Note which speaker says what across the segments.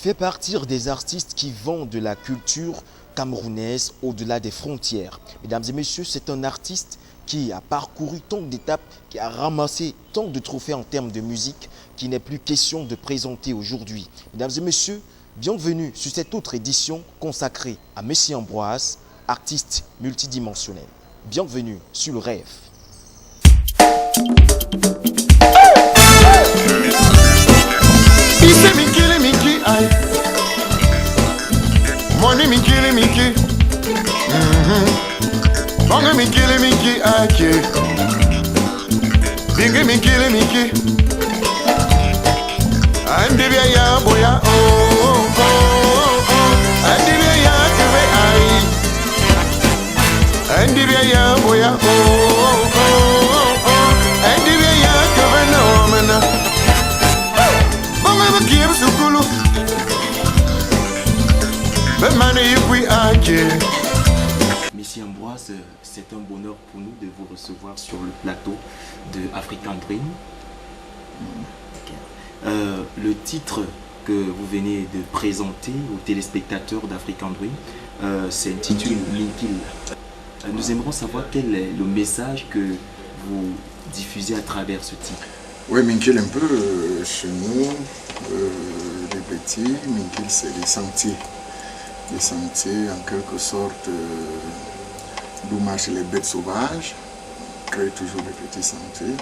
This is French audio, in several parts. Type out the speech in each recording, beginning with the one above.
Speaker 1: fait partie des artistes qui vendent de la culture camerounaise au-delà des frontières. Mesdames et messieurs, c'est un artiste qui a parcouru tant d'étapes, qui a ramassé tant de trophées en termes de musique qu'il n'est plus question de présenter aujourd'hui. Mesdames et messieurs, bienvenue sur cette autre édition consacrée à Messi Ambroise, artiste multidimensionnel. Bienvenue sur le rêve.
Speaker 2: Money me killing me key. Bonga me killing me key. Big me killing me key. And the ya boya and the ya keve and the ya boya and the ya keve no mana. Bonga me kill sukulu.
Speaker 1: Messi Ambroise, c'est un bonheur pour nous de vous recevoir sur le plateau de African Dream. Le titre que vous venez de présenter aux téléspectateurs d'African Dream s'intitule Minkil. Nous aimerons savoir quel est le message que vous diffusez à travers ce titre.
Speaker 2: Oui, Minkil un peu chez nous, les petits, Minkil c'est les sentiers. Des sentiers en quelque sorte d'où marchent les bêtes sauvages, créer toujours des petits sentiers.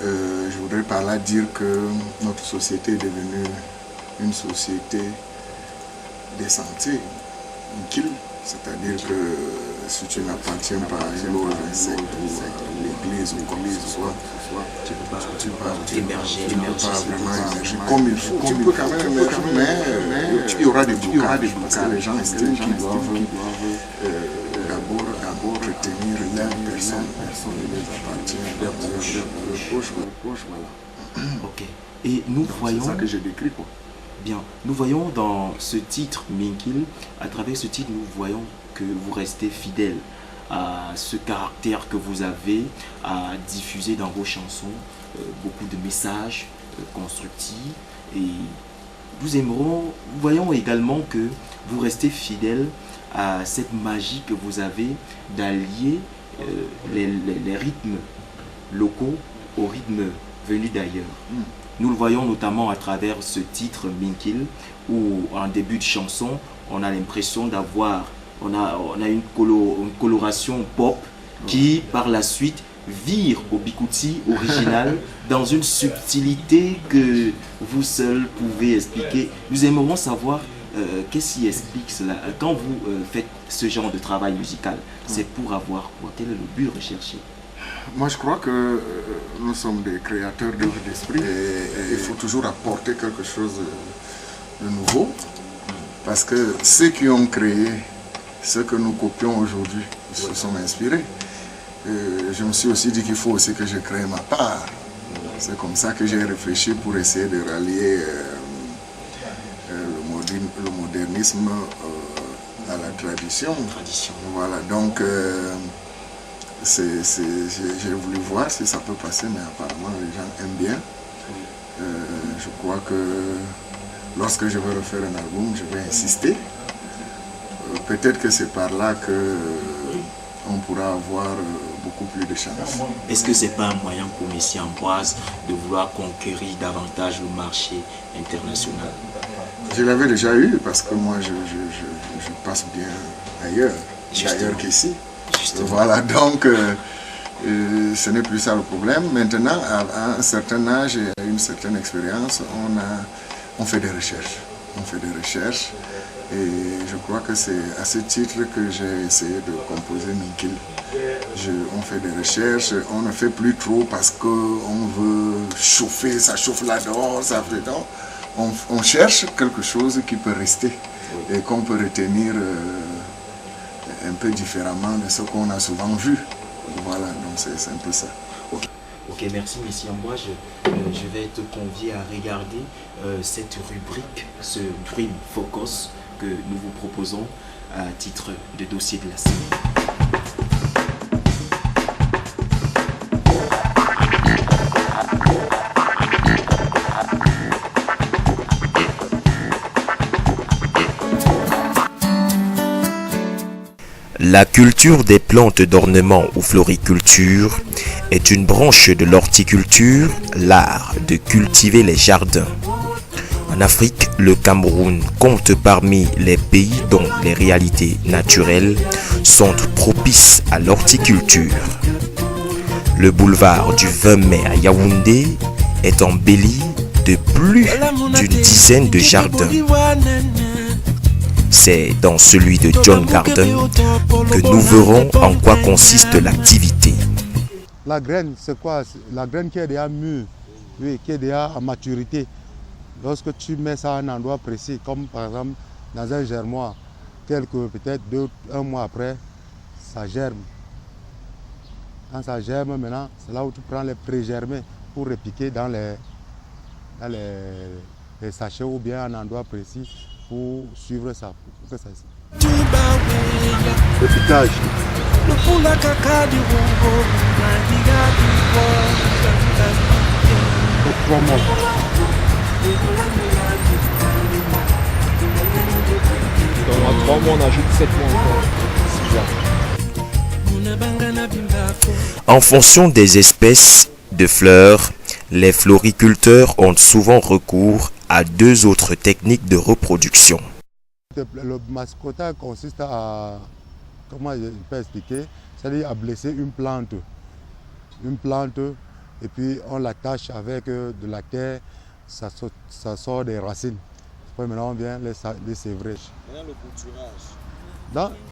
Speaker 2: Je voudrais par là dire que notre société est devenue une société des sentiers, c'est-à-dire que si tu n'appartiens pas à une autre secte ou à l'église ou comme ce soit, tu ne peux pas émerger comme il faut. Tu peux quand même émerger, mais il y aura des blocages. Les gens estiment qu'ils doivent d'abord retenir la personne qui les appartient. Voilà.
Speaker 1: Ok. Et nous voyons...
Speaker 2: C'est ça que je décris, quoi.
Speaker 1: Bien. Nous voyons dans ce titre, Minkil, à travers ce titre, nous voyons que vous restez fidèle à ce caractère que vous avez à diffuser dans vos chansons, beaucoup de messages constructifs. Et nous voyons également que vous restez fidèle à cette magie que vous avez d'allier les rythmes locaux aux rythmes venus d'ailleurs. Nous le voyons notamment à travers ce titre Minkil, où en début de chanson, on a l'impression d'avoir on a une coloration pop qui par la suite vire au bikuti original dans une subtilité que vous seul pouvez expliquer. Nous aimerions savoir qu'est-ce qui explique cela. Quand vous faites ce genre de travail musical, c'est pour avoir quoi? Quel est le but recherché?
Speaker 2: Moi je crois que nous sommes des créateurs d'œuvres d'esprit et il faut toujours apporter quelque chose de nouveau parce que ceux qui ont créé ce que nous copions aujourd'hui se sont inspirés. Je me suis aussi dit qu'il faut aussi que je crée ma part. C'est comme ça que j'ai réfléchi pour essayer de rallier le modernisme à la tradition. Voilà, donc j'ai voulu voir si ça peut passer, mais apparemment les gens aiment bien. Je crois que lorsque je vais refaire un album, je vais insister. Peut-être que c'est par là qu'on pourra avoir beaucoup plus de chance.
Speaker 1: Est-ce que ce n'est pas un moyen pour Messi Ambroise de vouloir conquérir davantage le marché international?
Speaker 2: Je l'avais déjà eu parce que moi je passe bien ailleurs qu'ici. Voilà, donc ce n'est plus ça le problème. Maintenant, à un certain âge et à une certaine expérience, on fait des recherches. Et je crois que c'est à ce titre que j'ai essayé de composer Minkil. On fait des recherches, on ne fait plus trop parce qu'on veut chauffer, ça chauffe là dehors, ça fait donc. On cherche quelque chose qui peut rester et qu'on peut retenir un peu différemment de ce qu'on a souvent vu. Voilà, donc c'est un peu ça.
Speaker 1: Ok, merci Messi Ambroise. Je vais te convier à regarder cette rubrique, ce Dream Focus que nous vous proposons à titre de dossier de la semaine. La culture des plantes d'ornement ou floriculture est une branche de l'horticulture, l'art de cultiver les jardins. En Afrique, le Cameroun compte parmi les pays dont les réalités naturelles sont propices à l'horticulture. Le boulevard du 20 mai à Yaoundé est embelli de plus d'une dizaine de jardins. C'est dans celui de John Garden que nous verrons en quoi consiste l'activité.
Speaker 3: La graine, c'est quoi? La graine qui est déjà mûre, oui, qui est déjà à maturité. Lorsque tu mets ça à un endroit précis, comme par exemple dans un germoir, peut-être un mois après, ça germe. Quand ça germe maintenant, c'est là où tu prends les pré-germés pour repiquer dans les sachets ou bien à un endroit précis pour suivre ça. Pour que ça... Le piquage. Pour 3 mois.
Speaker 4: Dans 3 mois, on ajoute 7 mois encore.
Speaker 1: En fonction des espèces de fleurs, les floriculteurs ont souvent recours à 2 autres techniques de reproduction.
Speaker 3: Le mascotage consiste à, comment je peux expliquer, c'est-à-dire à blesser une plante, et puis on l'attache avec de la terre, ça sort des racines. Après maintenant on vient les sévrer.
Speaker 4: Maintenant le bouturage.